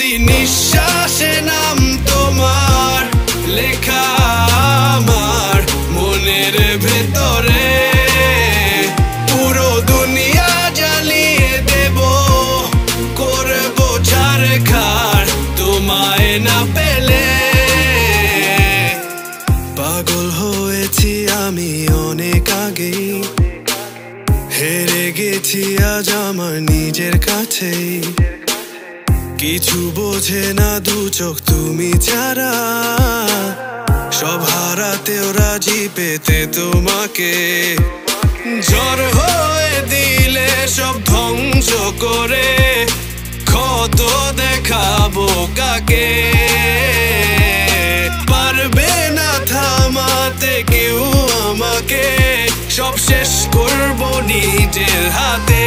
প্রতি নিঃশ্বাসে নাম তোমার লেখা আমার মনের ভেতরে। পুরো দুনিয়া জ্বালিয়ে দেব, করব ছারখার তোমায় না পেলে। পাগল হয়েছি আমি অনেক আগেই, হেরে গেছি আজ আমার নিজের কাছেই। কিছু বোঝে না দু চোখ তুমি ছাড়া, সব হারাতেও রাজি পেতে তোমাকে। ঝড় হয়ে দিলে সব ধ্বংস করে, ক্ষত দেখাবো কাকে। পারবে না থামাতে কেউ আমাকে, সব শেষ করবো নিজের হাতে।